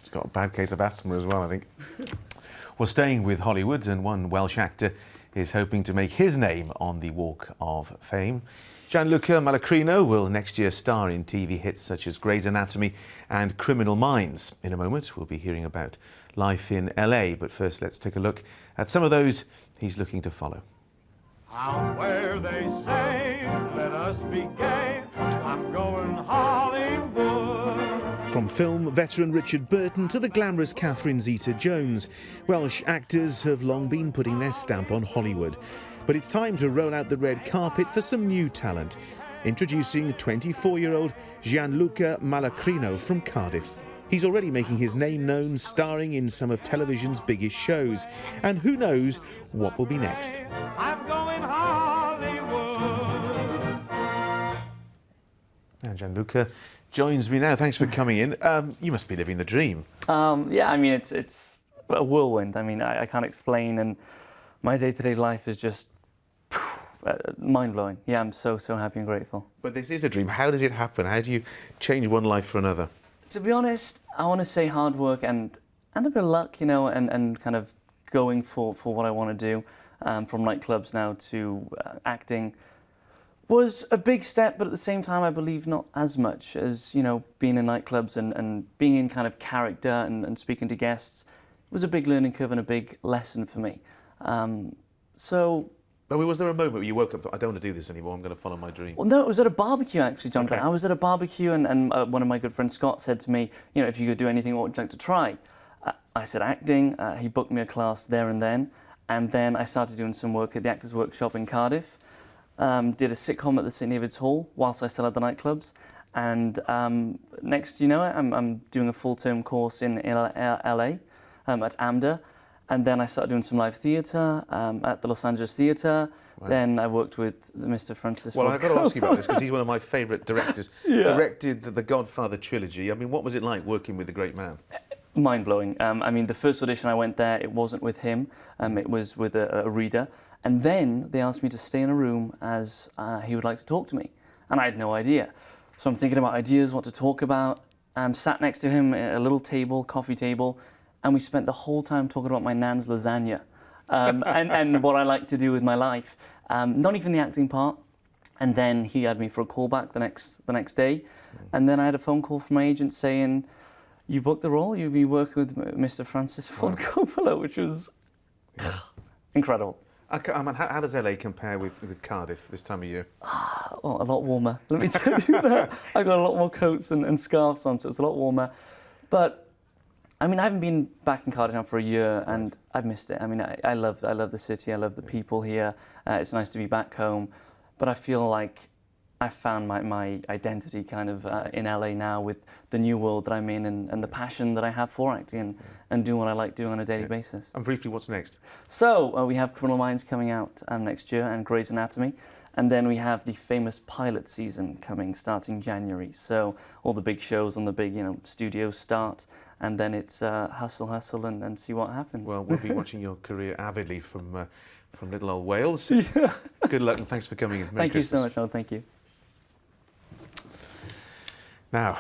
He's got a bad case of asthma as well, I think. Well, staying with Hollywood, and one Welsh actor is hoping to make his name on the Walk of Fame. Gianluca Malacrino will next year star in TV hits such as Grey's Anatomy and Criminal Minds. In a moment, we'll be hearing about life in LA, but first let's take a look at some of those he's looking to follow. Out where they say, let us be gay, I'm going Hollywood. From film veteran Richard Burton to the glamorous Catherine Zeta-Jones, Welsh actors have long been putting their stamp on Hollywood. But it's time to roll out the red carpet for some new talent. Introducing 24-year-old Gianluca Malacrino from Cardiff. He's already making his name known, starring in some of television's biggest shows. And who knows what will be next. I'm going Hollywood. And Gianluca joins me now. Thanks for coming in. You must be living the dream. Yeah, I mean, it's a whirlwind. I mean, I can't explain, and my day-to-day life is just mind-blowing. Yeah, I'm so happy and grateful. But this is a dream. How does it happen? How do you change one life for another? To be honest, I want to say hard work and a bit of luck, you know, and kind of going for what I want to do, from nightclubs now to acting, was a big step, but at the same time, I believe not as much as, you know, being in nightclubs and being in kind of character and speaking to guests. It was a big learning curve and a big lesson for me. But was there a moment where you woke up and thought, I don't want to do this anymore, I'm going to follow my dream? Well, no, it was at a barbecue, actually, Jonathan. Okay. I was at a barbecue, and one of my good friends, Scott, said to me, you know, if you could do anything, what would you like to try? I said acting. He booked me a class there and then I started doing some work at the Actors Workshop in Cardiff. Did a sitcom at the St David's Hall whilst I still had the nightclubs. And next, you know, I'm doing a full-term course in LA at AMDA. And then I started doing some live theatre at the Los Angeles Theatre. Wow. Then I worked with Mr. Francis. Well, I've got to ask you about this because he's one of my favourite directors. Yeah. Directed the Godfather trilogy. I mean, what was it like working with the great man? Mind-blowing. I mean, the first audition I went there, it wasn't with him. It was with a reader. And then they asked me to stay in a room as he would like to talk to me. And I had no idea. So I'm thinking about ideas, what to talk about. I'm sat next to him at a little table, coffee table, and we spent the whole time talking about my nan's lasagna and what I like to do with my life. Not even the acting part. And then he had me for a callback the next day. And then I had a phone call from my agent saying, you booked the role, you'll be working with Mr. Francis Ford Coppola, which was incredible. I mean, how does LA compare with Cardiff this time of year? Oh, a lot warmer. Let me tell you that. I got a lot more coats and scarves on, so it's a lot warmer. But I mean, I haven't been back in Cardiff now for a year, and I've missed it. I mean, I love the city. I love the people here. It's nice to be back home, but I feel like I found my identity kind of in LA now with the new world that I'm in and the passion that I have for acting and doing what I like doing on a daily basis. And briefly, what's next? So we have Criminal Minds coming out next year and Grey's Anatomy. And then we have the famous pilot season coming starting January. So all the big shows on the big, you know, studios start, and then it's hustle and see what happens. Well, we'll be watching your career avidly from little old Wales. Yeah. Good luck and thanks for coming in. Merry Thank you Christmas. so much, Noel. Thank you. Now,